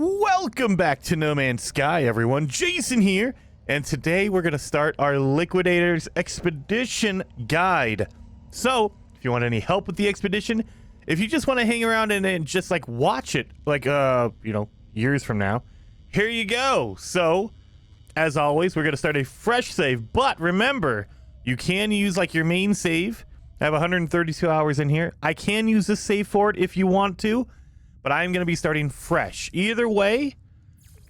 Welcome back to No Man's Sky, everyone. Jason here, and today we're going to start our Liquidators Expedition guide. So, if you want any help with the expedition, if you just want to hang around and just like watch it, like years from now, here you go. So, as always, we're going to start a fresh save, but remember, you can use like your main save. I have 132 hours in here. I can use this save for it if you want to, but I'm going to be starting fresh. Either way,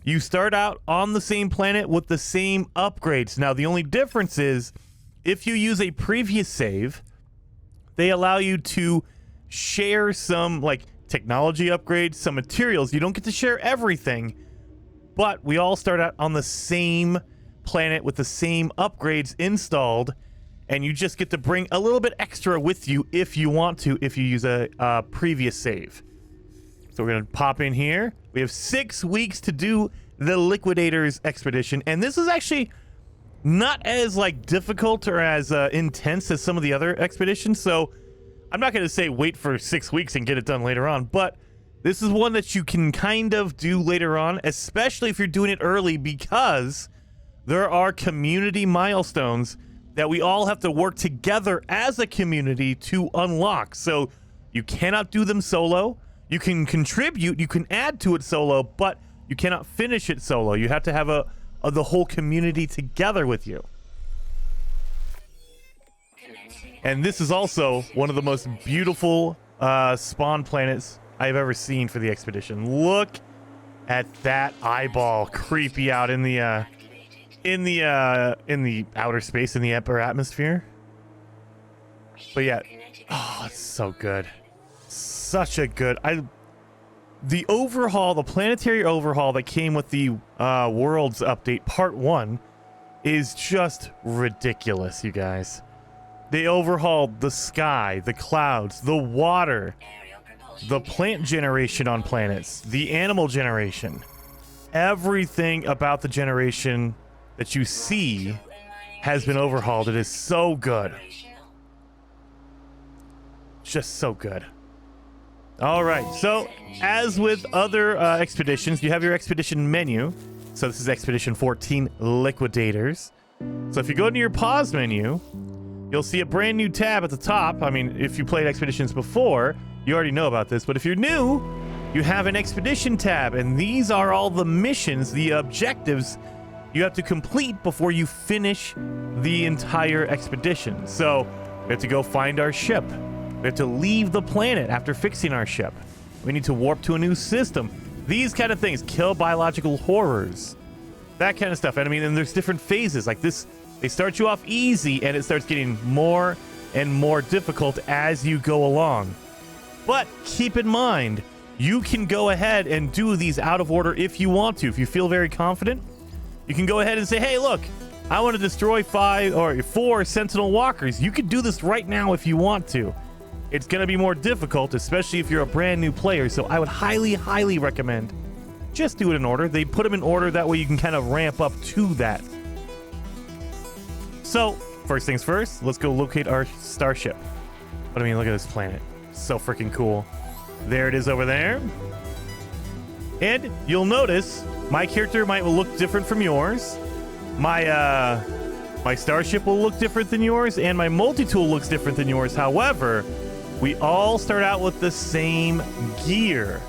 you start out on the same planet with the same upgrades. Now, the only difference is if you use a previous save, they allow you to share some like technology upgrades, some materials. You don't get to share everything, but we all start out on the same planet with the same upgrades installed, and you just get to bring a little bit extra with you if you want to, if you use a previous save. So we're going to pop in here. We have 6 weeks to do the Liquidators Expedition, and this is actually not as like difficult or as intense as some of the other expeditions, so I'm not going to say wait for 6 weeks and get it done later on, but this is one that you can kind of do later on, especially if you're doing it early, because there are community milestones that we all have to work together as a community to unlock. So you cannot do them solo. You can contribute, you can add to it solo, but you cannot finish it solo. You have to have the whole community together with you. And this is also one of the most beautiful spawn planets I've ever seen for the expedition. Look at that eyeball creepy out in the outer space, in the upper atmosphere. But yeah, oh, it's so good. Such a good. The overhaul, the planetary overhaul that came with the Worlds update Part 1 is just ridiculous, you guys. They overhauled the sky, the clouds, the water, the plant generation on planets, the animal generation. Everything about the generation that you see has been overhauled. It is so good. Just so good. All right, so as with other expeditions, you have your expedition menu. So this is Expedition 14 Liquidators. So if you go into your pause menu, you'll see a brand new tab at the top. I mean, if you played expeditions before, you already know about this, but if you're new, you have an expedition tab, and these are all the missions, the objectives you have to complete before you finish the entire expedition. So we have to go find our ship. We have to leave the planet after fixing our ship. We need to warp to a new system. These kind of things. Kill biological horrors. That kind of stuff. And I mean, and there's different phases. Like this, they start you off easy, and it starts getting more and more difficult as you go along. But keep in mind, you can go ahead and do these out of order if you want to. If you feel very confident, you can go ahead and say, hey, look, I want to destroy 5 or 4 Sentinel Walkers. You can do this right now if you want to. It's going to be more difficult, especially if you're a brand new player, so I would highly, highly recommend just do it in order. They put them in order, that way you can kind of ramp up to that. So, first things first, let's go locate our starship. But I mean, look at this planet. So freaking cool. There it is over there. And you'll notice my character might look different from yours. My starship will look different than yours, and my multi-tool looks different than yours. However, we all start out with the same gear.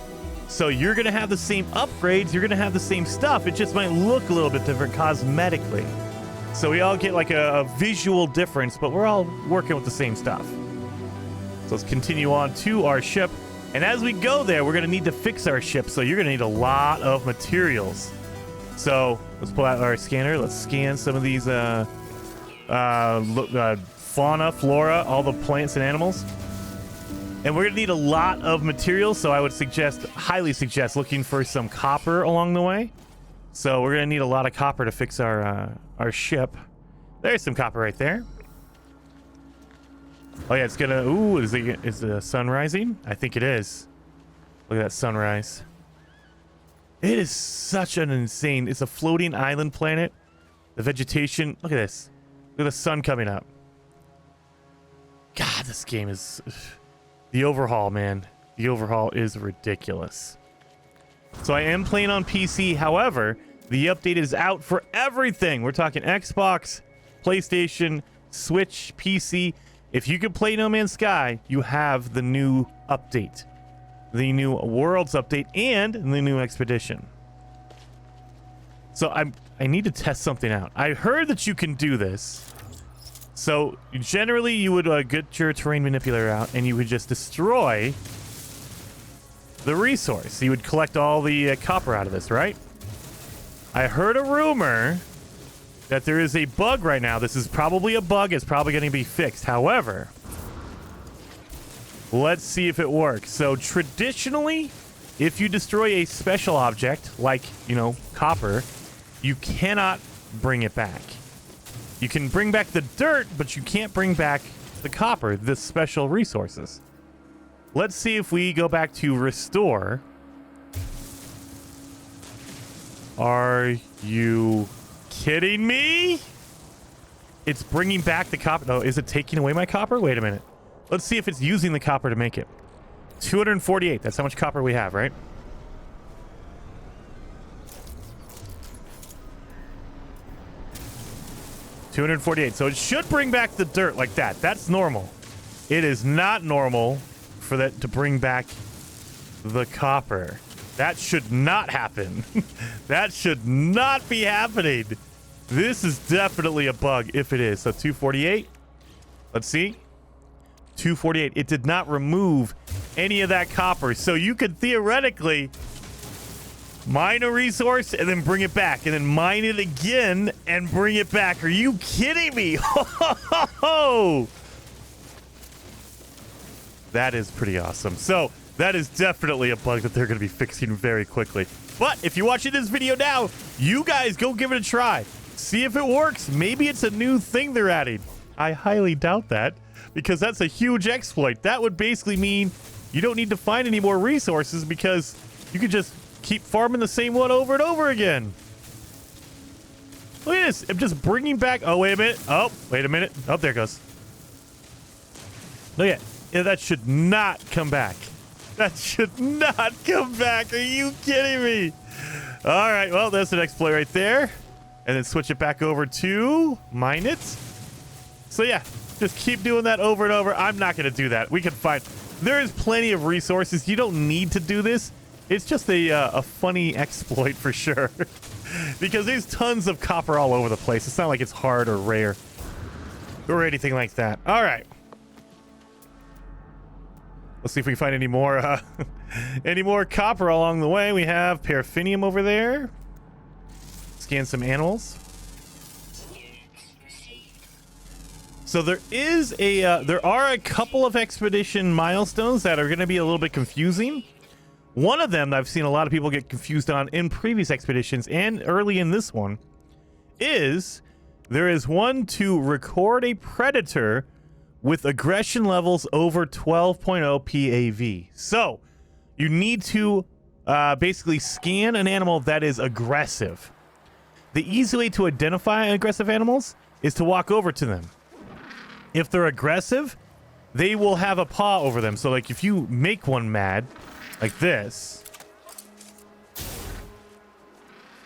So you're going to have the same upgrades, you're going to have the same stuff. It just might look a little bit different cosmetically. So we all get like a visual difference, but we're all working with the same stuff. So let's continue on to our ship. And as we go there, we're going to need to fix our ship. So you're going to need a lot of materials. So let's pull out our scanner. Let's scan some of these fauna, flora, all the plants and animals. And we're going to need a lot of materials, so I would highly suggest looking for some copper along the way. So we're going to need a lot of copper to fix our ship. There's some copper right there. Oh yeah, it's going to... Ooh, is the sun rising? I think it is. Look at that sunrise. It is such an insane... It's a floating island planet. The vegetation... Look at this. Look at the sun coming up. God, this game is... The overhaul, man. The overhaul is ridiculous. So I am playing on PC. However, the update is out for everything. We're talking Xbox, PlayStation, Switch, PC. If you can play No Man's Sky, you have the new update, the new Worlds update, and the new Expedition. So I need to test something out. I heard that you can do this. So generally, you would get your terrain manipulator out, and you would just destroy the resource. You would collect all the copper out of this, right? I heard a rumor that there is a bug right now. This is probably a bug. It's probably going to be fixed. However, let's see if it works. So traditionally, if you destroy a special object, like, you know, copper, you cannot bring it back. You can bring back the dirt, but you can't bring back the copper, the special resources. Let's see if we go back to restore. Are you kidding me? It's bringing back the copper. No, is it taking away my copper? Wait a minute. Let's see if it's using the copper to make it. 248. That's how much copper we have, right? $248. So it should bring back the dirt like that. That's normal. It is not normal for that to bring back the copper. That should not happen. That should not be happening. This is definitely a bug if it is. So 248. Let's see. 248. It did not remove any of that copper. So you could theoretically mine a resource and then bring it back, and then mine it again and bring it back. Are you kidding me? That is pretty awesome. So that is definitely a bug that they're going to be fixing very quickly. But if you're watching this video now, you guys go give it a try. See if it works. Maybe it's a new thing they're adding. I highly doubt that, because that's a huge exploit. That would basically mean you don't need to find any more resources, because you could just keep farming the same one over and over again. Look at this. I'm just bringing back... Oh, wait a minute. Oh, wait a minute. Oh, there it goes. Look at it. Yeah, that should not come back. That should not come back. Are you kidding me? All right. Well, that's an exploit right there. And then switch it back over to mine it. So, yeah, just keep doing that over and over. I'm not going to do that. We can find... There is plenty of resources. You don't need to do this. It's just a funny exploit for sure. Because there's tons of copper all over the place. It's not like it's hard or rare or anything like that. All right. Let's see if we can find any more copper along the way. We have paraffinium over there. Scan some animals. So there are a couple of expedition milestones that are going to be a little bit confusing. One of them that I've seen a lot of people get confused on in previous expeditions and early in this one is there is one to record a predator with aggression levels over 12.0 PAV. So you need to basically scan an animal that is aggressive. The easy way to identify aggressive animals is to walk over to them. If they're aggressive, they will have a paw over them. So like if you make one mad, like this.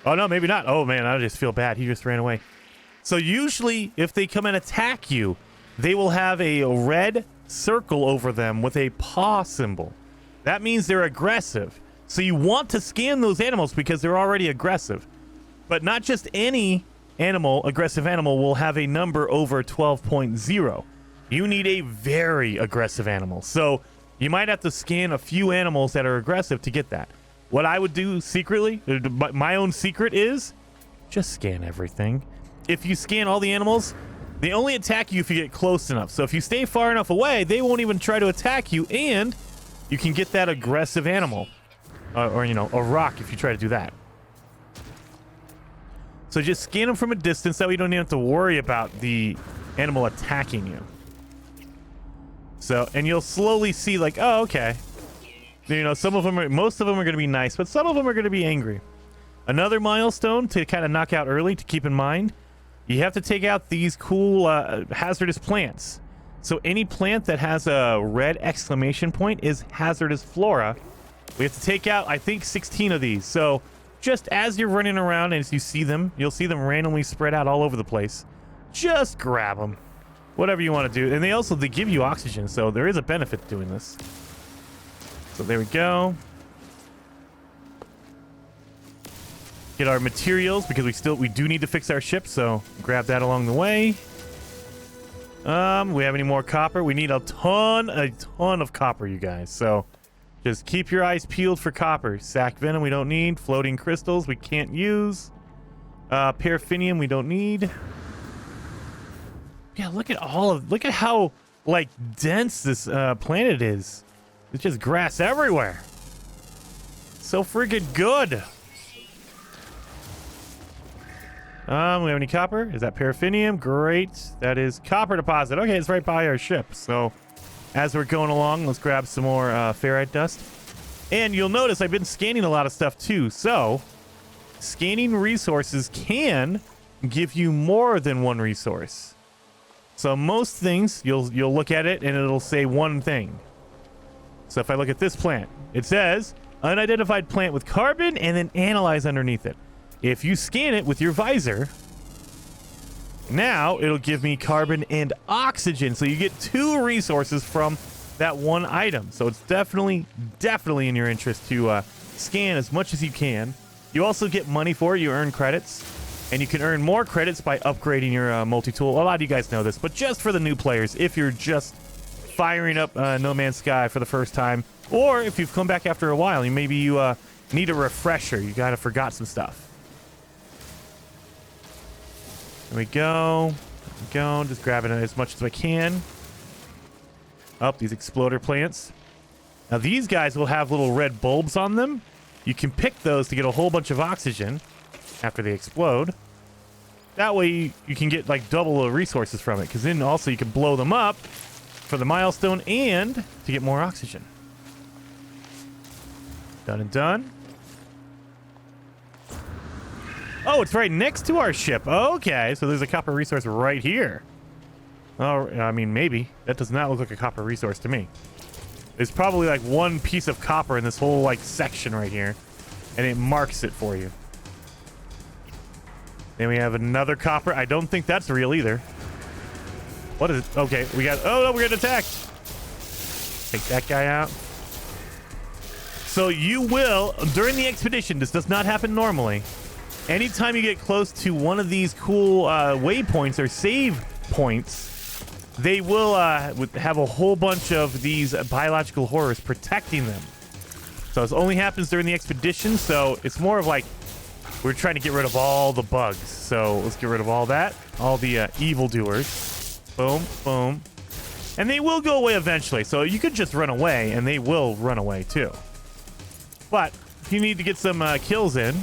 Oh, no, maybe not. Oh, man, I just feel bad. He just ran away. So usually if they come and attack you, they will have a red circle over them with a paw symbol. That means they're aggressive. So you want to scan those animals because they're already aggressive. But not just any animal, aggressive animal, will have a number over 12.0. You need a very aggressive animal. So you might have to scan a few animals that are aggressive to get that. What I would do secretly, my own secret is just scan everything. If you scan all the animals, they only attack you if you get close enough. So if you stay far enough away, they won't even try to attack you, and you can get that aggressive animal. Or, you know, a rock if you try to do that. So just scan them from a distance, that way you don't even have to worry about the animal attacking you. So, and you'll slowly see like, oh, okay. You know, most of them are going to be nice, but some of them are going to be angry. Another milestone to kind of knock out early to keep in mind, you have to take out these cool hazardous plants. So any plant that has a red exclamation point is hazardous flora, We have to take out, I think, 16 of these. So just as you're running around, as you see them, you'll see them randomly spread out all over the place. Just grab them. Whatever you want to do. And they give you oxygen, so there is a benefit to doing this. So there we go. Get our materials, because we do need to fix our ship, so grab that along the way. We have any more copper? We need a ton of copper, you guys. So just keep your eyes peeled for copper. Sac venom we don't need. Floating crystals we can't use. Paraffinium we don't need. Yeah, look at how like dense this planet is. It's just grass everywhere. So freaking good. We have any copper? Is that paraffinium? Great. That is copper deposit. Okay, it's right by our ship. So as we're going along, let's grab some more ferrite dust. And you'll notice I've been scanning a lot of stuff too. So scanning resources can give you more than one resource. So most things, you'll look at it and it'll say one thing. So if I look at this plant, it says unidentified plant with carbon and then analyze underneath it. If you scan it with your visor, now it'll give me carbon and oxygen. So you get 2 resources from that one item. So it's definitely in your interest to scan as much as you can. You also get money for it. You earn credits. And you can earn more credits by upgrading your multi-tool. A lot of you guys know this, but just for the new players, if you're just firing up No Man's Sky for the first time, or if you've come back after a while, maybe you need a refresher. You kind of forgot some stuff. There we go. Just grabbing it as much as I can. Up these exploder plants. Now these guys will have little red bulbs on them. You can pick those to get a whole bunch of oxygen after they explode. That way you can get like double the resources from it, because then also you can blow them up for the milestone and to get more oxygen. Done and done. Oh, it's right next to our ship. Okay, so there's a copper resource right here. Oh, I mean, maybe. That does not look like a copper resource to me. There's probably like one piece of copper in this whole like section right here, and it marks it for you. Then we have another copper. I don't think that's real either. What is it? Okay, we got... Oh, no, we're getting attacked. Take that guy out. So you will, during the expedition, this does not happen normally. Anytime you get close to one of these cool waypoints or save points, they will have a whole bunch of these biological horrors protecting them. So this only happens during the expedition, so it's more of like we're trying to get rid of all the bugs. So let's get rid of all that. All the evildoers. Boom, boom. And they will go away eventually. So you could just run away, and they will run away too. But if you need to get some kills in,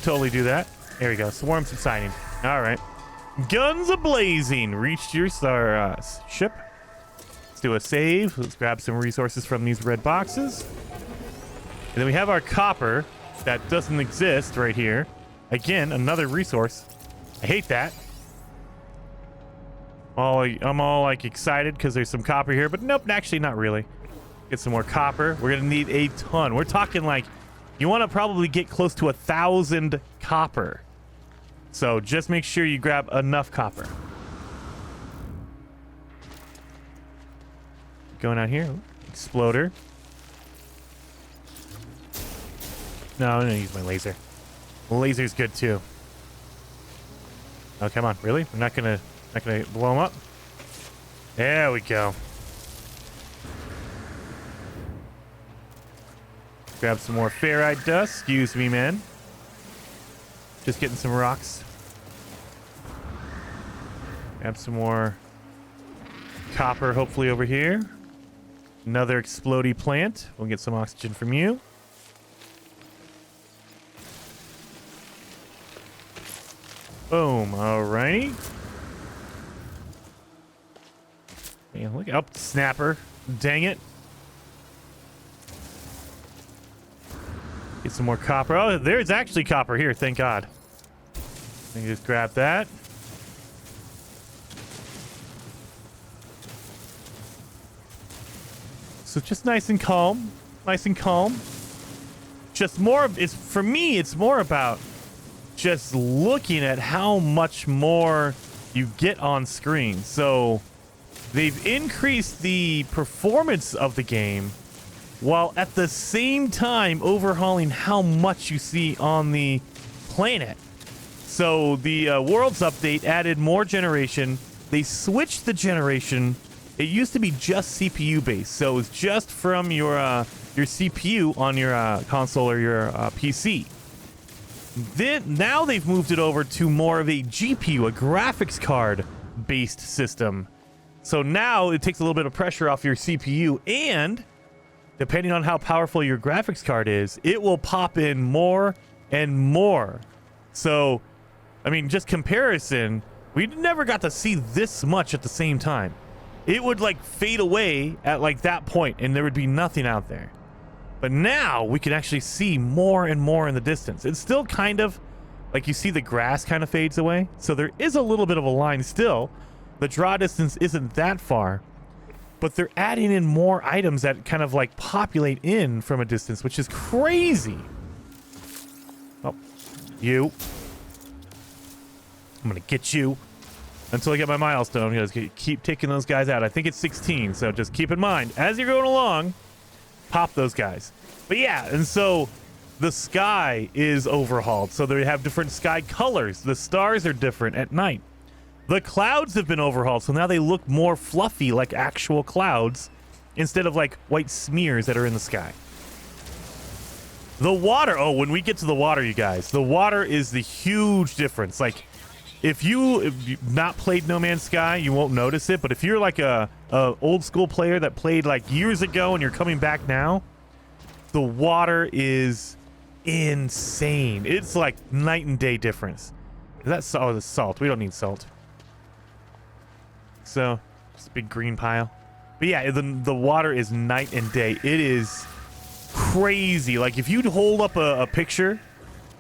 totally do that. There we go. Swarm subsiding. All right. Guns a-blazing. Reached your ship. Let's do a save. Let's grab some resources from these red boxes. And then we have our copper. That doesn't exist right here. Again, another resource. I hate that. I'm all like excited because there's some copper here, but nope, actually not really. Get some more copper. We're gonna need a ton. We're talking like you want to probably get close to 1,000 copper. So just make sure you grab enough copper. Going out here, exploder. No, I'm gonna use my laser. Laser's good too. Oh, come on, really? We're not gonna blow them up? There we go. Grab some more ferrite dust. Excuse me, man. Just getting some rocks. Grab some more copper, hopefully over here. Another explodey plant. We'll get some oxygen from you. Boom. Alrighty. Yeah, look up, snapper. Dang it. Get some more copper. Oh, there's actually copper here. Thank God. Let me just grab that. So just nice and calm. nice and calm. Just more of, for me, it's more about just looking at how much more you get on screen. So they've increased the performance of the game while at the same time overhauling how much you see on the planet. So the Worlds update added more generation. They switched the generation. It used to be just CPU based, so it was just from your CPU on your console or your PC. Then now they've moved it over to more of a GPU, a graphics card based system. So now it takes a little bit of pressure off your CPU, and depending on how powerful your graphics card is, it will pop in more and more. So, I mean, just comparison, we never got to see this much at the same time. It would like fade away at like that point and there would be nothing out there. But now we can actually see more and more in the distance. It's still kind of like you see the grass kind of fades away. So there is a little bit of a line still. The draw distance isn't that far, but they're adding in more items that kind of like populate in from a distance, which is crazy. Oh, you. I'm going to get you. Until I get my milestone, you guys keep taking those guys out. I think it's 16, so just keep in mind, as you're going along, pop those guys. But yeah, and so the sky is overhauled. So they have different sky colors. The stars are different at night. The clouds have been overhauled, so now they look more fluffy like actual clouds instead of like white smears that are in the sky. The water, oh, when we get to the water, you guys, the water is the huge difference. Like, if you've not played No Man's Sky, you won't notice it. But if you're like a old school player that played like years ago and you're coming back now, the water is insane. It's like night and day difference. Is that salt? Oh, the salt. We don't need salt. So, just a big green pile. But yeah, the water is night and day. It is crazy. Like if you'd hold up a picture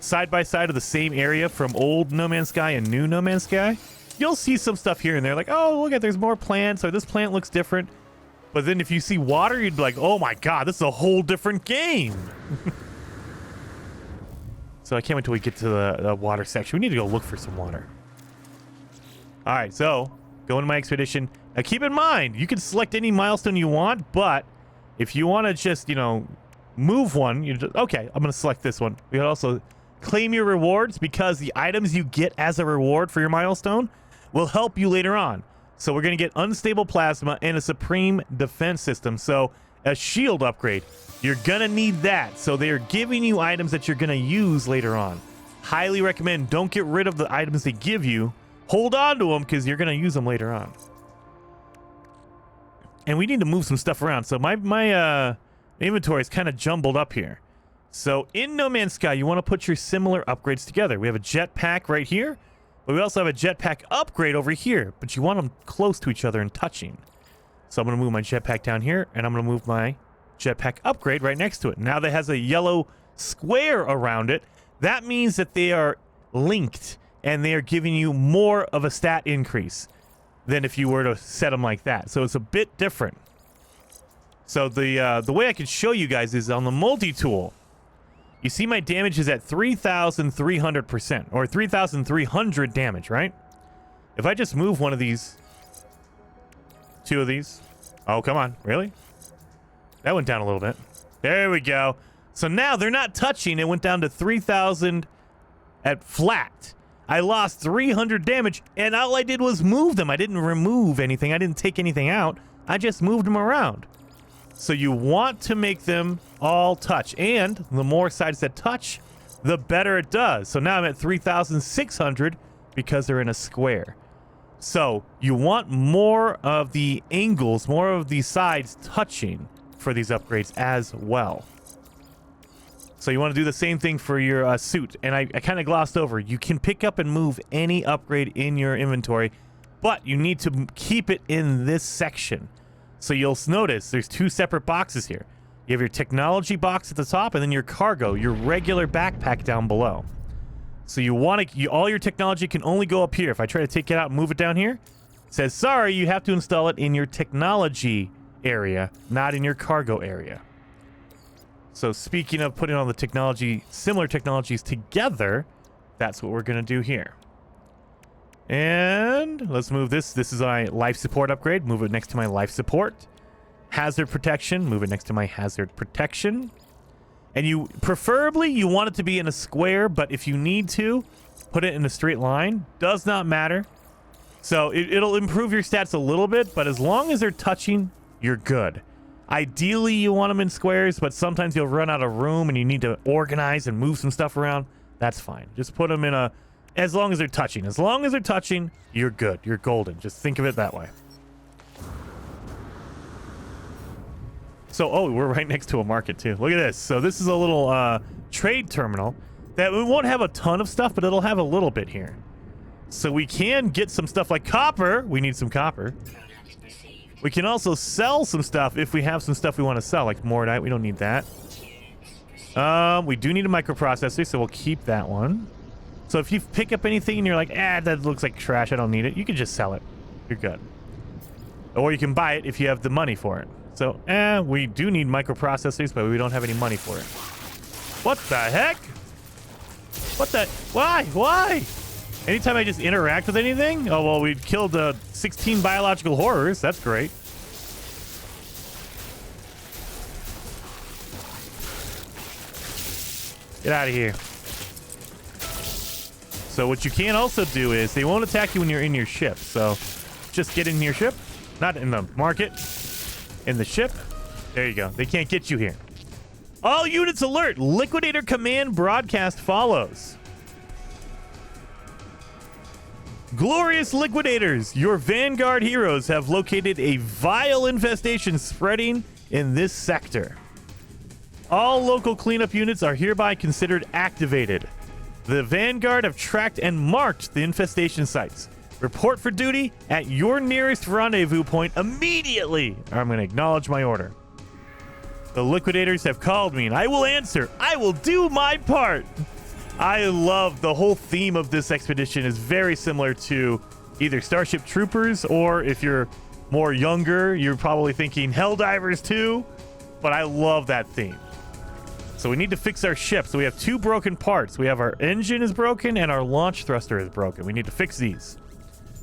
side by side of the same area from old No Man's Sky and new No Man's Sky, you'll see some stuff here and there like, oh, look at, there's more plants, or this plant looks different. But then if you see water, you'd be like, oh my god, this is a whole different game. So I can't wait till we get to the water section. We need to go look for some water. All right, so go into my expedition. Now keep in mind, you can select any milestone you want, but if you want to just, you know, move one, you just, okay, I'm going to select this one. We can also claim your rewards, because the items you get as a reward for your milestone will help you later on. So we're going to get unstable plasma and a supreme defense system. So a shield upgrade, you're going to need that. So they're giving you items that you're going to use later on. Highly recommend, don't get rid of the items they give you. Hold on to them, because you're going to use them later on. And we need to move some stuff around. So my inventory is kind of jumbled up here. So in No Man's Sky, you want to put your similar upgrades together. We have a jetpack right here, but we also have a jetpack upgrade over here, but you want them close to each other and touching. So I'm going to move my jetpack down here, and I'm going to move my jetpack upgrade right next to it. Now that has a yellow square around it, that means that they are linked, and they are giving you more of a stat increase than if you were to set them like that. So it's a bit different. So the way I can show you guys is on the multi-tool. You see my damage is at 3,300%, or 3,300 damage, right? If I just move one of these, two of these. Oh, come on. Really? That went down a little bit. There we go. So now they're not touching. It went down to 3,000 at flat. I lost 300 damage, and all I did was move them. I didn't remove anything. I didn't take anything out. I just moved them around. So you want to make them all touch, and the more sides that touch, the better it does. So now I'm at 3,600 because they're in a square. So you want more of the angles, more of the sides touching for these upgrades as well. So you want to do the same thing for your suit. And I kind of glossed over, you can pick up and move any upgrade in your inventory, but you need to keep it in this section. So you'll notice there's two separate boxes here. You have your technology box at the top, and then your cargo, your regular backpack down below. So you want to, all your technology can only go up here. If I try to take it out and move it down here, it says, sorry, you have to install it in your technology area, not in your cargo area. So speaking of putting all the technology, similar technologies together, that's what we're going to do here. And let's move this. This is my life support upgrade. Move it next to my life support. Hazard protection. Move it next to my hazard protection. And you, preferably, you want it to be in a square, but if you need to, put it in a straight line. Does not matter. So it'll improve your stats a little bit, but as long as they're touching, you're good. Ideally, you want them in squares, but sometimes you'll run out of room and you need to organize and move some stuff around. That's fine. Just put them in a... As long as they're touching. As long as they're touching, you're good. You're golden. Just think of it that way. So, oh, we're right next to a market, too. Look at this. So this is a little trade terminal that we won't have a ton of stuff, but it'll have a little bit here. So we can get some stuff like copper. We need some copper. We can also sell some stuff if we have some stuff we want to sell, like Mordite. We don't need that. We do need a microprocessor, so we'll keep that one. So if you pick up anything and you're like, that looks like trash, I don't need it, you can just sell it. You're good. Or you can buy it if you have the money for it. So, we do need microprocessors, but we don't have any money for it. What the heck? What the? Why? Why? Anytime I just interact with anything? Oh, well, we killed 16 biological horrors. That's great. Get out of here. So what you can also do is they won't attack you when you're in your ship. So just get in your ship. Not in the market. In the ship. There you go. They can't get you here. All units alert. Liquidator command broadcast follows. Glorious Liquidators, your Vanguard heroes have located a vile infestation spreading in this sector. All local cleanup units are hereby considered activated. The Vanguard have tracked and marked the infestation sites. Report for duty at your nearest rendezvous point immediately. I'm going to acknowledge my order. The Liquidators have called me and I will answer. I will do my part. I love the whole theme of this expedition is very similar to either Starship Troopers, or if you're more younger, you're probably thinking Helldivers 2, but I love that theme. So we need to fix our ship. So we have two broken parts. We have our engine is broken and our launch thruster is broken. We need to fix these.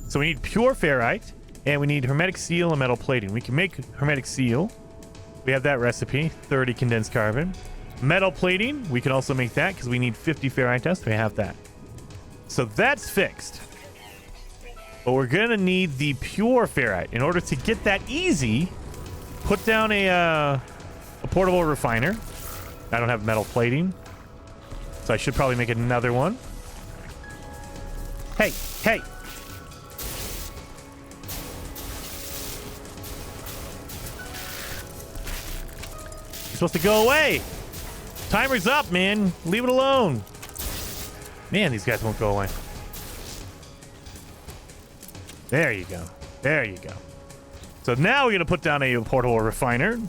So we need pure ferrite and we need hermetic seal and metal plating. We can make hermetic seal. We have that recipe, 30 condensed carbon. Metal plating, we can also make that because we need 50 ferrite dust. We have that. So that's fixed. But we're going to need the pure ferrite. In order to get that easy, put down a portable refiner. I don't have metal plating, so I should probably make another one. Hey, hey. You're supposed to go away. Timer's up, man. Leave it alone. Man, these guys won't go away. There you go. There you go. So now we're going to put down a portable refiner.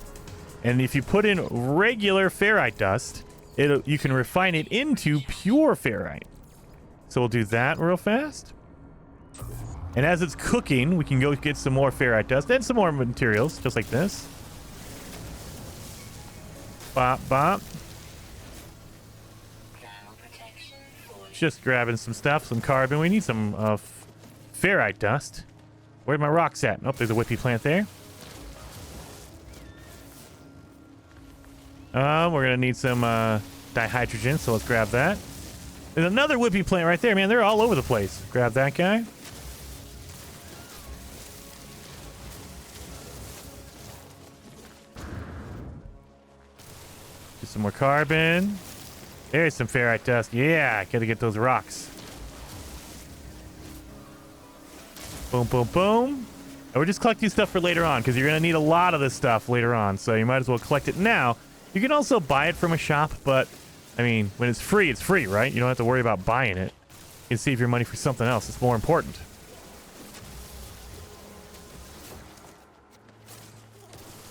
And if you put in regular ferrite dust, you can refine it into pure ferrite. So we'll do that real fast. And as it's cooking, we can go get some more ferrite dust and some more materials, just like this. Bop, bop. Just grabbing some stuff, some carbon. We need some ferrite dust. Where's my rocks at? Oh, there's a whippy plant there. We're going to need some dihydrogen, so let's grab that. There's another whippy plant right there, man. They're all over the place. Grab that guy. Get some more carbon. There's some ferrite dust. Yeah, gotta get those rocks. Boom, boom, boom. And we're just collecting stuff for later on, because you're going to need a lot of this stuff later on, so you might as well collect it now. You can also buy it from a shop, but, I mean, when it's free, right? You don't have to worry about buying it. You can save your money for something else. It's more important.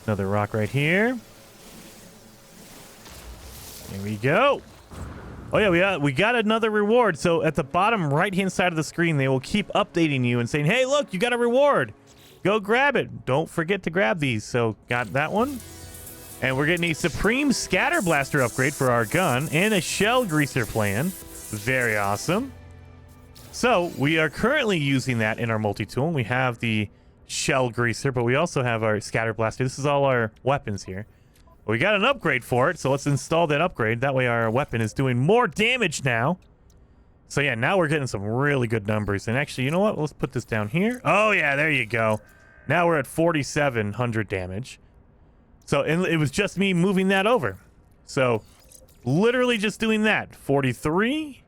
Another rock right here. There we go. Oh yeah, we got another reward. So at the bottom right-hand side of the screen, they will keep updating you and saying, hey, look, you got a reward. Go grab it. Don't forget to grab these. So got that one. And we're getting a Supreme Scatter Blaster upgrade for our gun and a Shell Greaser plan. Very awesome. So we are currently using that in our multi-tool. We have the Shell Greaser, but we also have our Scatter Blaster. This is all our weapons here. We got an upgrade for it, so let's install that upgrade. That way our weapon is doing more damage now. So yeah, now we're getting some really good numbers. And actually, you know what? Let's put this down here. Oh yeah, there you go. Now we're at 4,700 damage. So it was just me moving that over. So literally just doing that. 43.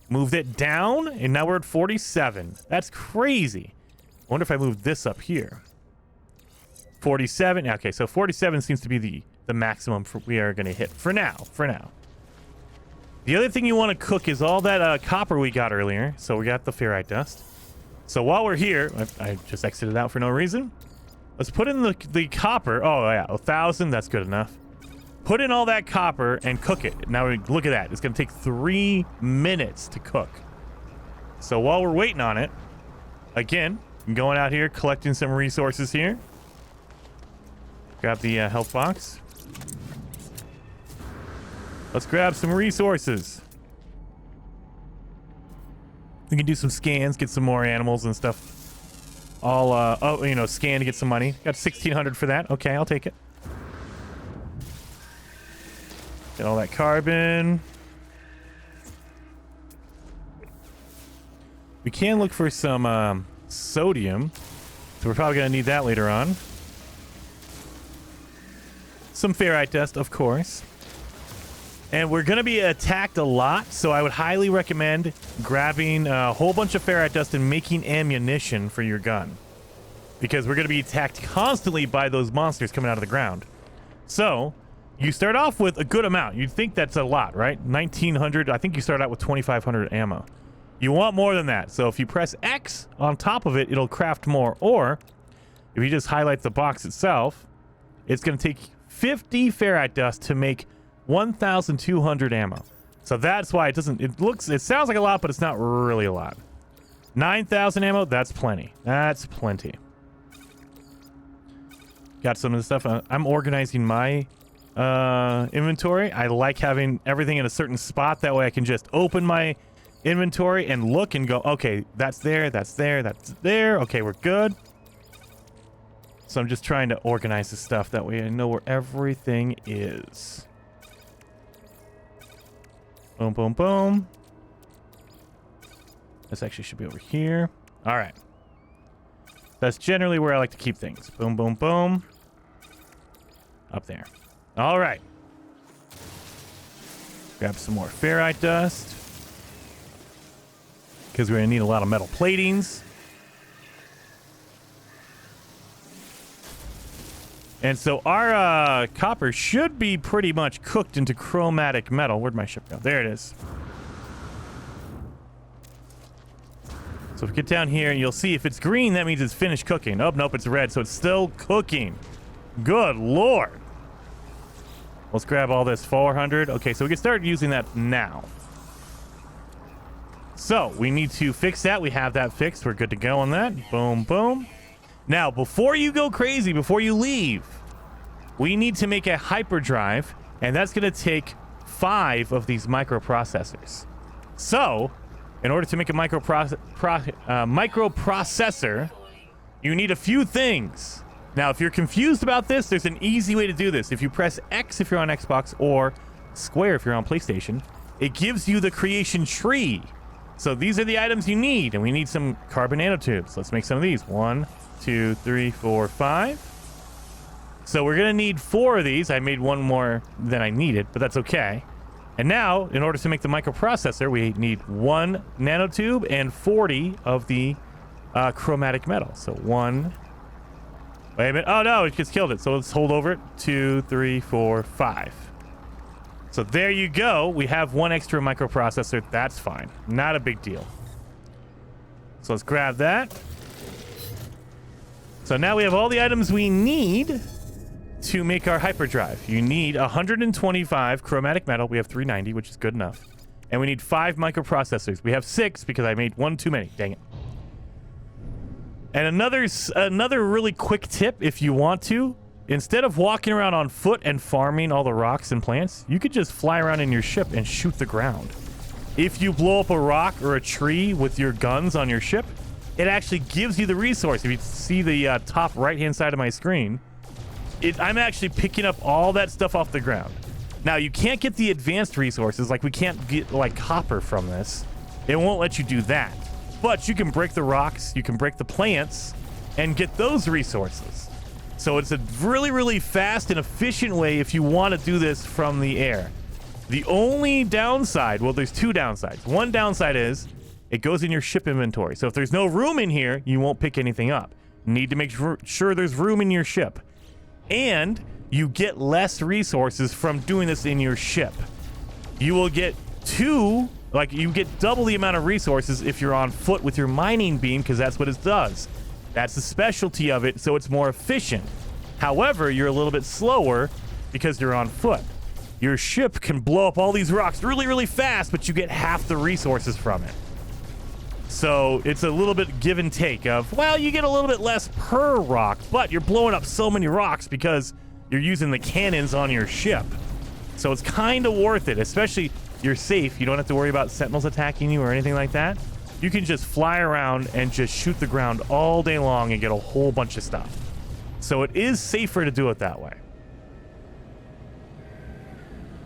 Moved it down, and now we're at 47. That's crazy. I wonder if I move this up here. 47. Okay, so 47 seems to be the maximum we are going to hit for now. The other thing you want to cook is all that copper we got earlier. So we got the ferrite dust. So while we're here, I just exited out for no reason. Let's put in the copper. Oh yeah, 1,000. That's good enough. Put in all that copper and cook it. Now look at that. It's going to take 3 minutes to cook. So while we're waiting on it, again, I'm going out here collecting some resources here. Grab the health box. Let's grab some resources. We can do some scans, get some more animals and stuff. I'll, scan to get some money. Got 1,600 for that. Okay, I'll take it. Get all that carbon. We can look for some sodium. So we're probably going to need that later on. Some ferrite dust, of course. And we're going to be attacked a lot, so I would highly recommend grabbing a whole bunch of ferrite dust and making ammunition for your gun. Because we're going to be attacked constantly by those monsters coming out of the ground. So, you start off with a good amount. You'd think that's a lot, right? 1,900. I think you start out with 2,500 ammo. You want more than that. So if you press X on top of it, it'll craft more. Or, if you just highlight the box itself, it's going to take 50 ferrite dust to make 1,200 ammo. So that's why it sounds like a lot, but it's not really a lot. 9,000 ammo, that's plenty. That's plenty. Got some of the stuff. I'm organizing my inventory. I like having everything in a certain spot. That way I can just open my inventory and look and go, okay, that's there, that's there, that's there. Okay, we're good. So I'm just trying to organize the stuff. That way I know where everything is. Boom, boom, boom. This actually should be over here. All right. That's generally where I like to keep things. Boom, boom, boom. Up there. All right. Grab some more ferrite dust. Because we're going to need a lot of metal platings. And so our copper should be pretty much cooked into chromatic metal. Where'd my ship go? There it is. So if we get down here, you'll see if it's green, that means it's finished cooking. Oh, nope, it's red, so it's still cooking. Good Lord. Let's grab all this 400. Okay, so we can start using that now. So we need to fix that. We have that fixed. We're good to go on that. Boom, boom. Now, before you go crazy, before you leave, we need to make a hyperdrive, and that's going to take 5 of these microprocessors. So, in order to make a microprocessor, you need a few things. Now, if you're confused about this, there's an easy way to do this. If you press X if you're on Xbox or square if you're on PlayStation, it gives you the creation tree. So these are the items you need, and we need some carbon nanotubes. Let's make some of these. 1, 2, 3, 4, 5. So we're going to need 4 of these. I made one more than I needed, but that's okay. And now, in order to make the microprocessor, we need 1 nanotube and 40 of the chromatic metal. So 1... Wait a minute. Oh, no, it just killed it. So let's hold over it. 2, 3, 4, 5. So there you go. We have 1 extra microprocessor. That's fine. Not a big deal. So let's grab that. So now we have all the items we need to make our hyperdrive. You need 125 chromatic metal. We have 390, which is good enough. And we need 5 microprocessors. We have 6 because I made 1 too many. Dang it. And another really quick tip, if you want to, instead of walking around on foot and farming all the rocks and plants, you could just fly around in your ship and shoot the ground. If you blow up a rock or a tree with your guns on your ship, it actually gives you the resource. If you see the top right-hand side of my screen, I'm actually picking up all that stuff off the ground. Now, you can't get the advanced resources. Like, we can't get, like, copper from this. It won't let you do that. But you can break the rocks, you can break the plants, and get those resources. So it's a really, really fast and efficient way if you want to do this from the air. The only downside, well, there's two downsides. One downside is it goes in your ship inventory. So if there's no room in here, you won't pick anything up. You need to make sure there's room in your ship. And you get less resources from doing this in your ship. You will get you get double the amount of resources if you're on foot with your mining beam, because that's what it does. That's the specialty of it, so it's more efficient. However, you're a little bit slower because you're on foot. Your ship can blow up all these rocks really, really fast, but you get half the resources from it. So it's a little bit give and take of, well, you get a little bit less per rock, but you're blowing up so many rocks because you're using the cannons on your ship. So it's kind of worth it, especially you're safe. You don't have to worry about sentinels attacking you or anything like that. You can just fly around and just shoot the ground all day long and get a whole bunch of stuff. So it is safer to do it that way.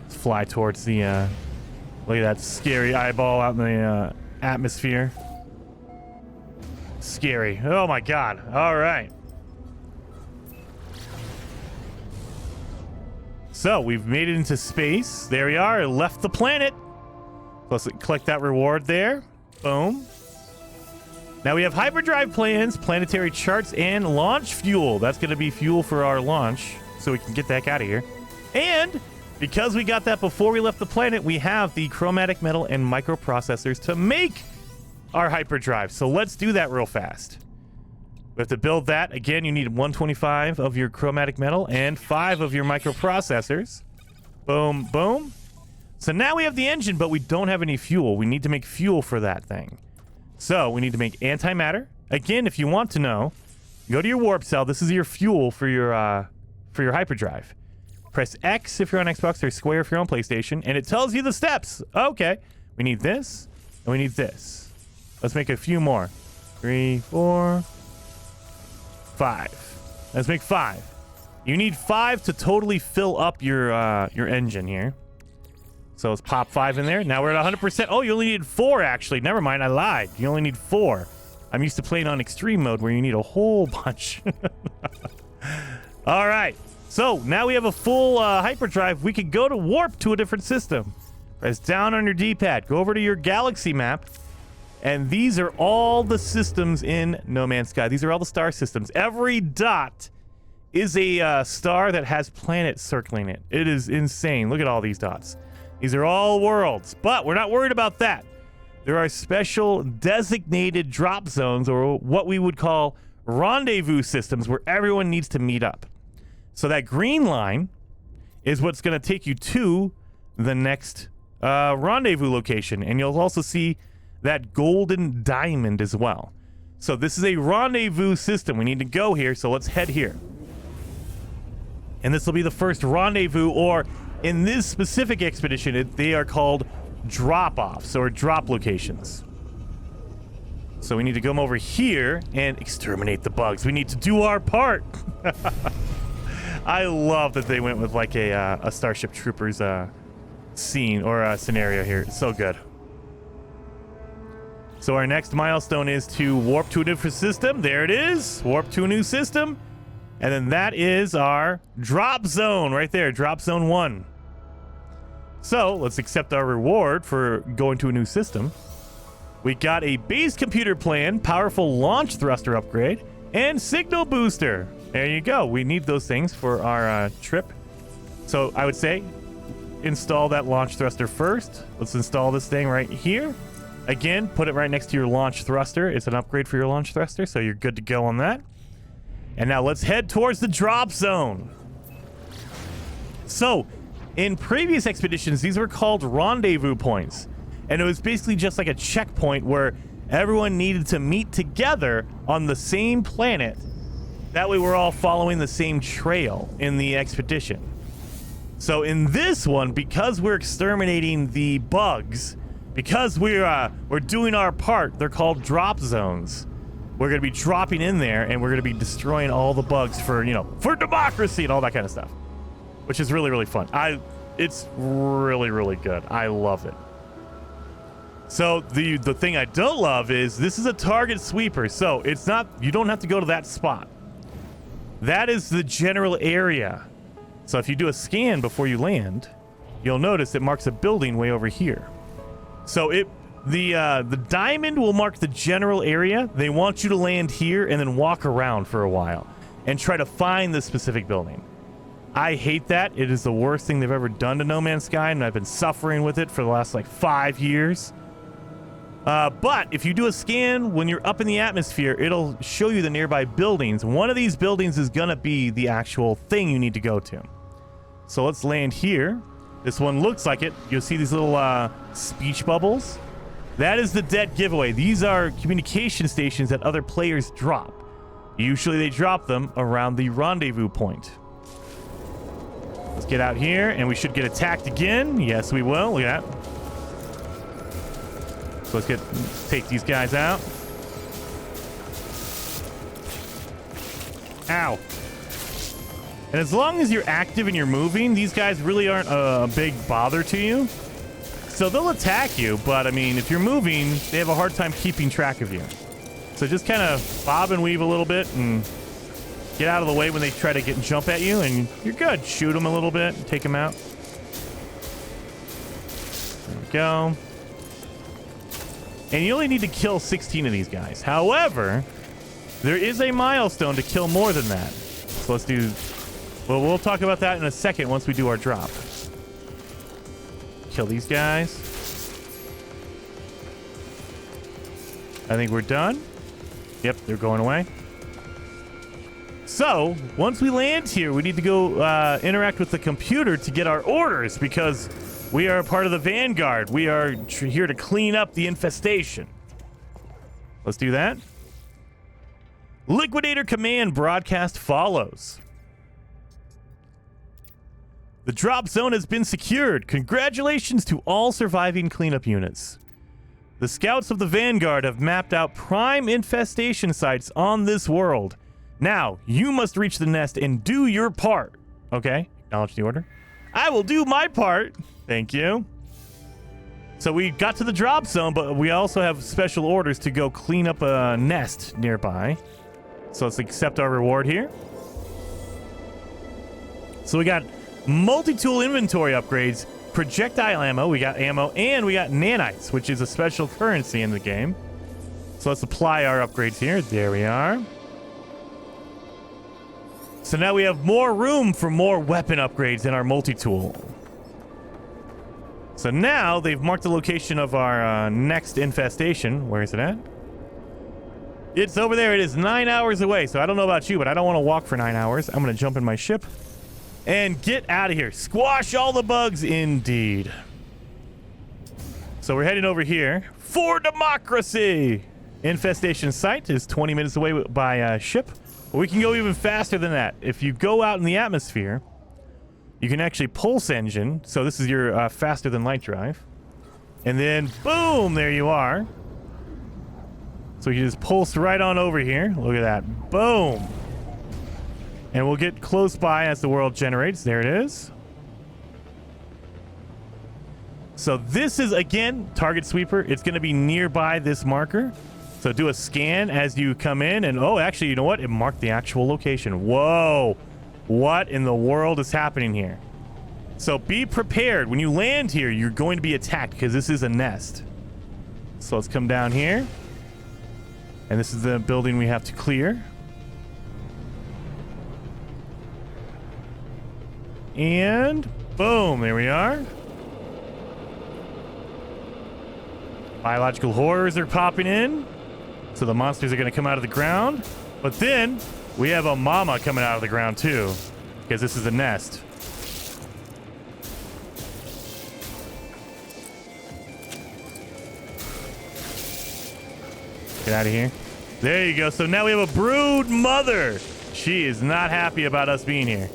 Let's fly towards the, look at that scary eyeball out in the atmosphere. Scary. Oh my God. All right. So we've made it into space. There we are. Left the planet. Let's collect that reward there. Boom. Now we have hyperdrive plans, planetary charts, and launch fuel. That's going to be fuel for our launch, so we can get the heck out of here. And because we got that before we left the planet, we have the chromatic metal and microprocessors to make our hyperdrive. So let's do that real fast. We have to build that. Again, you need 125 of your chromatic metal and 5 of your microprocessors. Boom, boom. So now we have the engine, but we don't have any fuel. We need to make fuel for that thing. So we need to make antimatter. Again, if you want to know, go to your warp cell. This is your fuel for your hyperdrive. Press X if you're on Xbox or square if you're on PlayStation, and it tells you the steps. Okay, we need this, and we need this. Let's make a few more. 3, 4, 5. Let's make 5. You need 5 to totally fill up your engine here. So let's pop 5 in there. Now we're at 100%. Oh, you only need 4, actually. Never mind, I lied. You only need 4. I'm used to playing on extreme mode where you need a whole bunch. All right. So now we have a full hyperdrive. We could go to warp to a different system. Press down on your D-pad. Go over to your galaxy map. And these are all the systems in No Man's Sky. These are all the star systems. Every dot is a star that has planets circling it. It is insane. Look at all these dots. These are all worlds, but we're not worried about that. There are special designated drop zones, or what we would call rendezvous systems, where everyone needs to meet up. So that green line is what's going to take you to the next rendezvous location, and you'll also see that golden diamond as well. So this is a rendezvous system. We need to go here, so let's head here. And this will be the first rendezvous, or in this specific expedition, they are called drop-offs or drop locations. So we need to come over here and exterminate the bugs. We need to do our part. I love that they went with like a Starship Troopers scene or a scenario here. It's so good. So our next milestone is to warp to a different system. There it is. Warp to a new system. And then that is our drop zone right there. Drop zone 1. So let's accept our reward for going to a new system. We got a base computer plan, powerful launch thruster upgrade, and signal booster. There you go. We need those things for our trip. So I would say install that launch thruster first. Let's install this thing right here. Again, put it right next to your launch thruster. It's an upgrade for your launch thruster, so you're good to go on that. And now let's head towards the drop zone. So in previous expeditions, these were called rendezvous points. And it was basically just like a checkpoint where everyone needed to meet together on the same planet That way we're all following the same trail in the expedition. So in this one, because we're exterminating the bugs, because we're doing our part, they're called drop zones. We're going to be dropping in there, and we're going to be destroying all the bugs for, for democracy and all that kind of stuff, which is really, really fun. It's really, really good. I love it. So the thing I don't love is this is a target sweeper, so it's not, you don't have to go to that spot. That is the general area. So if you do a scan before you land, you'll notice it marks a building way over here. So the diamond will mark the general area. They want you to land here and then walk around for a while and try to find the specific building. I hate that. It is the worst thing they've ever done to No Man's Sky, and I've been suffering with it for the last 5 years. But if you do a scan when you're up in the atmosphere, it'll show you the nearby buildings. One of these buildings is gonna be the actual thing you need to go to. So let's land here. This one looks like it. You'll see these little speech bubbles. That is the debt giveaway. These are communication stations that other players drop. Usually they drop them around the rendezvous point. Let's get out here, and we should get attacked again. Yes, we will. Look at that. So let's take these guys out. Ow. And as long as you're active and you're moving, these guys really aren't a big bother to you. So they'll attack you, but I mean, if you're moving, they have a hard time keeping track of you. So just kind of bob and weave a little bit and get out of the way when they try to jump at you, and you're good. Shoot them a little bit, take them out. There we go. And you only need to kill 16 of these guys. However, there is a milestone to kill more than that. So let's do... Well, we'll talk about that in a second once we do our drop. Kill these guys. I think we're done. Yep, they're going away. So, once we land here, we need to go interact with the computer to get our orders, because we are part of the Vanguard. We are here to clean up the infestation. Let's do that. Liquidator command broadcast follows. The drop zone has been secured. Congratulations to all surviving cleanup units. The scouts of the Vanguard have mapped out prime infestation sites on this world. Now, you must reach the nest and do your part. Okay, acknowledge the order. I will do my part. Thank you. So we got to the drop zone, but we also have special orders to go clean up a nest nearby. So let's accept our reward here. So we got multi-tool inventory upgrades, projectile ammo, we got ammo, and we got nanites, which is a special currency in the game. So let's apply our upgrades here. There we are. So now we have more room for more weapon upgrades in our multi-tool. So now they've marked the location of our next infestation. Where is it at? It's over there. It is 9 hours away. So I don't know about you, but I don't want to walk for 9 hours. I'm going to jump in my ship and get out of here. Squash all the bugs, indeed. So we're heading over here for democracy. Infestation site is 20 minutes away by ship. But we can go even faster than that. If you go out in the atmosphere, you can actually pulse engine. So this is your faster than light drive. And then, boom, there you are. So you just pulse right on over here. Look at that. Boom. And we'll get close by as the world generates. There it is. So this is, again, target sweeper. It's going to be nearby this marker. So do a scan as you come in. And, oh, actually, you know what? It marked the actual location. Whoa. What in the world is happening here? So be prepared. When you land here, you're going to be attacked because this is a nest. So let's come down here. And this is the building we have to clear. And boom, there we are. Biological horrors are popping in. So the monsters are going to come out of the ground. But then we have a mama coming out of the ground too, because this is a nest. Get out of here. There you go. So now we have a brood mother. she is not happy about us being here.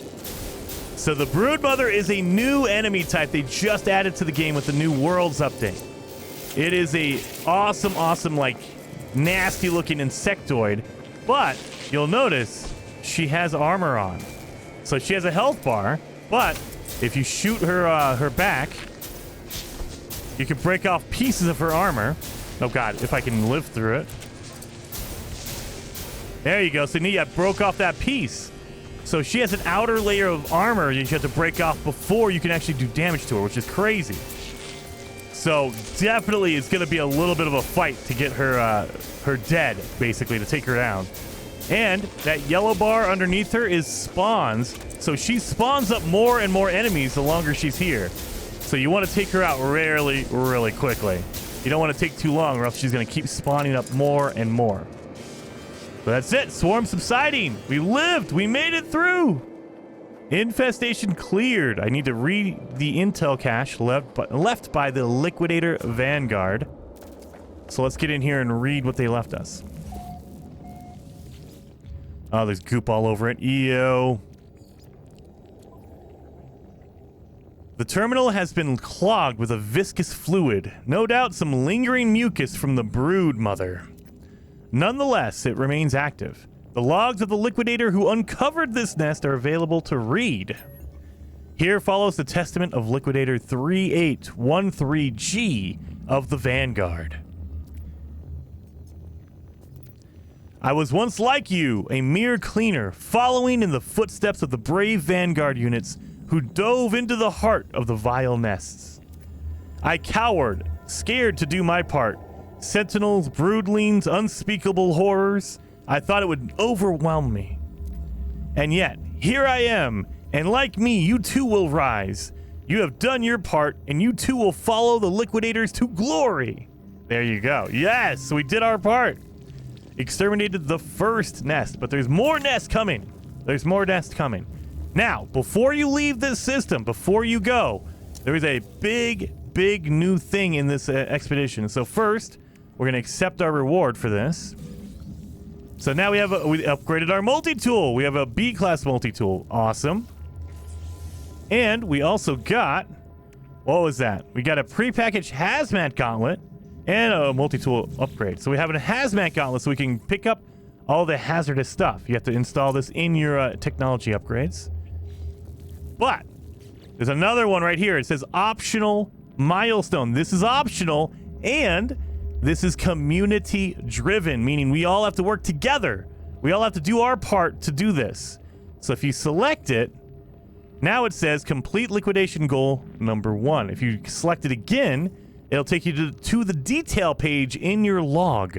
So the Broodmother is a new enemy type they just added to the game with the new Worlds update. It is a awesome, like, nasty-looking insectoid, but you'll notice she has armor on. So she has a health bar, but if you shoot her back, you can break off pieces of her armor. Oh god, if I can live through it. There you go. So Nia broke off that piece. So she has an outer layer of armor you have to break off before you can actually do damage to her, which is crazy. So definitely it's going to be a little bit of a fight to get her dead, basically, to take her down. And that yellow bar underneath her is spawns. So she spawns up more and more enemies the longer she's here. So you want to take her out really quickly. You don't want to take too long or else she's going to keep spawning up more and more. But that's it. Swarm subsiding. We lived. We made it through. Infestation cleared. I need to read the intel cache left by the Liquidator Vanguard. So let's get in here and read what they left us. Oh, there's goop all over it. EO. The terminal has been clogged with a viscous fluid. No doubt some lingering mucus from the Broodmother. Nonetheless, it remains active. The logs of the Liquidator who uncovered this nest are available to read. Here follows the testament of Liquidator 3813G of the Vanguard. I was once like you, a mere cleaner, following in the footsteps of the brave Vanguard units who dove into the heart of the vile nests. I cowered, scared to do my part. Sentinels, broodlings, unspeakable horrors. I thought it would overwhelm me. And yet, here I am, and like me, you too will rise. You have done your part, and you too will follow the Liquidators to glory. There you go. Yes, we did our part. Exterminated the first nest, but there's more nests coming. There's more nests coming. Now, before you leave this system, before you go, there is a big new thing in this expedition. So first, we're going to accept our reward for this. So now we upgraded our multi-tool. We have a B-class multi-tool. Awesome. And we also got, what was that? We got a prepackaged hazmat gauntlet and a multi-tool upgrade. So we have a hazmat gauntlet so we can pick up all the hazardous stuff. You have to install this in your technology upgrades. But there's another one right here. It says optional milestone. This is optional, and this is community driven, meaning we all have to work together. We all have to do our part to do this. So if you select it, now it says complete liquidation goal number 1. If you select it again, it'll take you to the detail page in your log.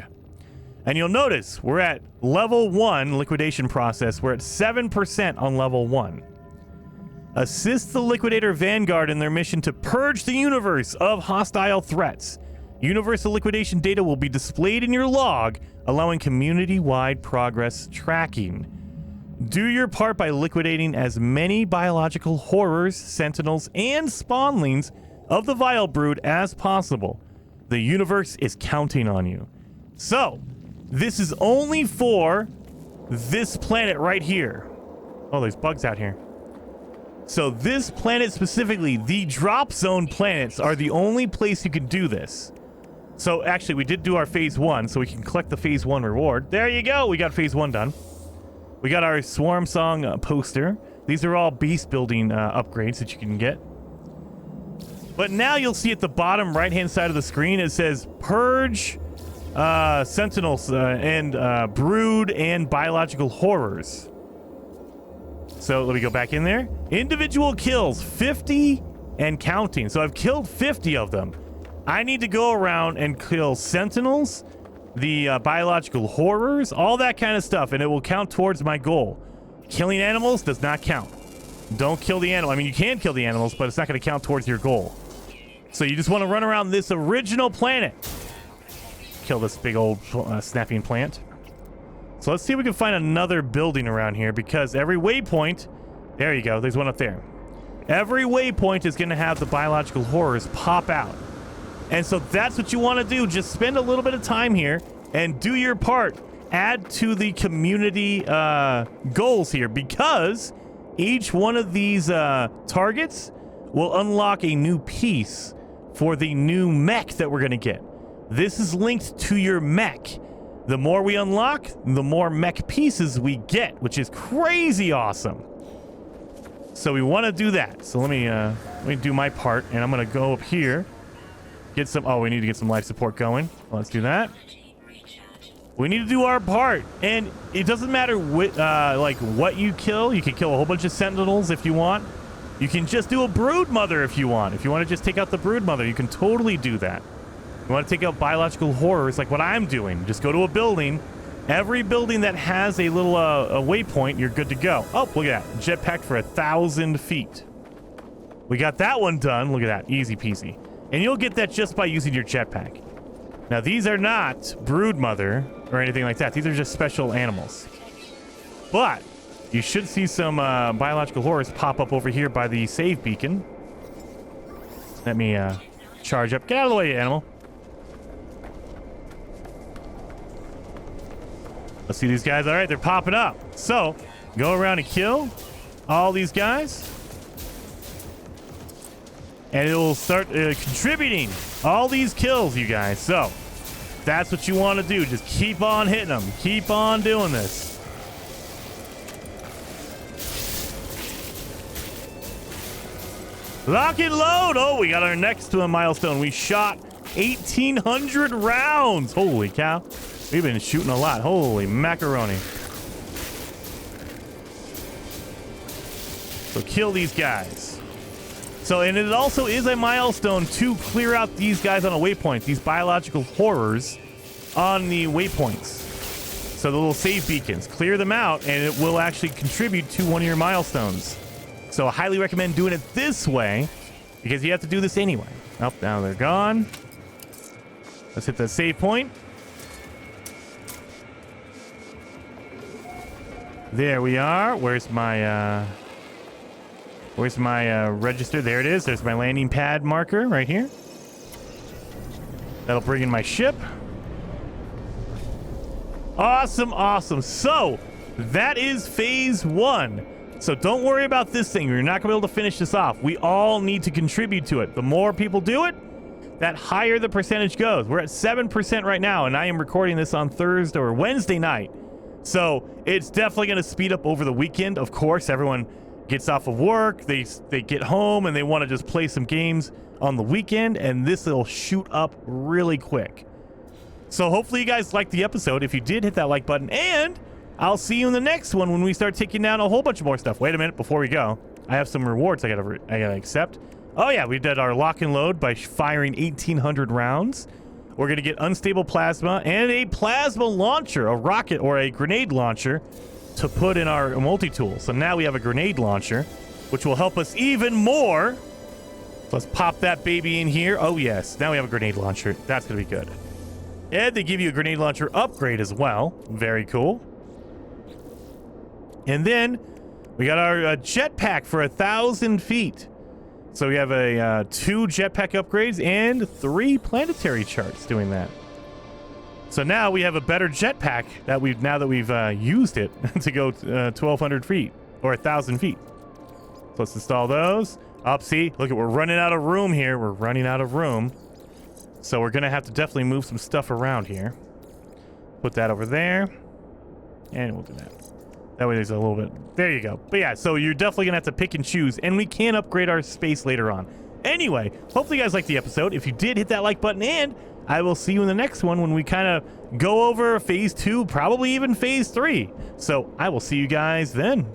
And you'll notice we're at level 1 liquidation process. We're at 7% on level 1. Assist the Liquidator Vanguard in their mission to purge the universe of hostile threats. Universal liquidation data will be displayed in your log, allowing community-wide progress tracking. Do your part by liquidating as many biological horrors, sentinels, and spawnlings of the Vile Brood as possible. The universe is counting on you. So, this is only for this planet right here. Oh, there's bugs out here. So this planet specifically, the drop zone planets are the only place you can do this. So actually, we did do our phase 1, so we can collect the phase 1 reward. There you go. We got phase 1 done. We got our Swarm Song poster. These are all beast building upgrades that you can get. But now you'll see at the bottom right-hand side of the screen, it says Purge, Sentinels, and Brood, and Biological Horrors. So let me go back in there. Individual kills, 50 and counting. So I've killed 50 of them. I need to go around and kill sentinels, the biological horrors, all that kind of stuff, and it will count towards my goal. Killing animals does not count. Don't kill the animal. I mean, you can kill the animals, but it's not going to count towards your goal. So you just want to run around this original planet. Kill this big old snapping plant. So let's see if we can find another building around here, because every waypoint... There you go. There's one up there. Every waypoint is going to have the biological horrors pop out. And so that's what you want to do. Just spend a little bit of time here and do your part. add to the community goals here, because each one of these targets will unlock a new piece for the new mech that we're going to get. This is linked to your mech. The more we unlock, the more mech pieces we get, which is crazy awesome. So we want to do that. So let me do my part, and I'm going to go up here. Get some... Oh, we need to get some life support going. Let's do that. We need to do our part. And it doesn't matter like what you kill. You can kill a whole bunch of sentinels if you want. You can just do a brood mother if you want. If you want to just take out the brood mother, you can totally do that. You want to take out biological horrors like what I'm doing. Just go to a building. Every building that has a little a waypoint, you're good to go. Oh, look at that. Jetpack for 1,000 feet. We got that one done. Look at that. Easy peasy. And you'll get that just by using your jetpack. Now, these are not brood mother or anything like that. These are just special animals. But you should see some biological horrors pop up over here by the save beacon. Let me charge up. Get out of the way, animal. Let's see these guys. All right, they're popping up. So, go around and kill all these guys. And it will start contributing all these kills, you guys. So, that's what you want to do. Just keep on hitting them. Keep on doing this. Lock and load. Oh, we got our next milestone. We shot 1,800 rounds. Holy cow. We've been shooting a lot. Holy macaroni. So kill these guys. So, and it also is a milestone to clear out these guys on a waypoint. These biological horrors on the waypoints. So the little save beacons. Clear them out and it will actually contribute to one of your milestones. So I highly recommend doing it this way because you have to do this anyway. Oh, now they're gone. Let's hit the save point. There we are. Where's my register? There it is. There's my landing pad marker right here. That'll bring in my ship. Awesome, awesome. So that is phase 1. So don't worry about this thing. You're not going to be able to finish this off. We all need to contribute to it. The more people do it, that higher the percentage goes. We're at 7% right now, and I am recording this on Thursday or Wednesday night. So it's definitely going to speed up over the weekend. Of course, everyone gets off of work. They get home, and they want to just play some games on the weekend, and this will shoot up really quick. So hopefully you guys liked the episode. If you did, hit that like button, and I'll see you in the next one when we start taking down a whole bunch of more stuff. Wait a minute, before we go, I have some rewards I gotta accept. Oh yeah, we did our lock and load by firing 1,800 rounds. We're gonna get unstable plasma and a plasma launcher, a rocket or a grenade launcher to put in our multi-tool. So now we have a grenade launcher, which will help us even more. Let's pop that baby in here. Oh yes, now we have a grenade launcher. That's gonna be good. And they give you a grenade launcher upgrade as well. Very cool. And then we got our jetpack for 1,000 feet. So we have a 2 jetpack upgrades and 3 planetary charts doing that. So now we have a better jetpack that we've used it to go 1,200 feet or 1,000 feet. So let's install those. Up, see, look at, we're running out of room here. We're running out of room. So we're gonna have to definitely move some stuff around here. Put that over there, and we'll do that. That way there's a little bit... There you go. But yeah, so you're definitely going to have to pick and choose, and we can upgrade our space later on. Anyway, hopefully you guys liked the episode. If you did, hit that like button, and I will see you in the next one when we kind of go over phase 2, probably even phase 3. So I will see you guys then.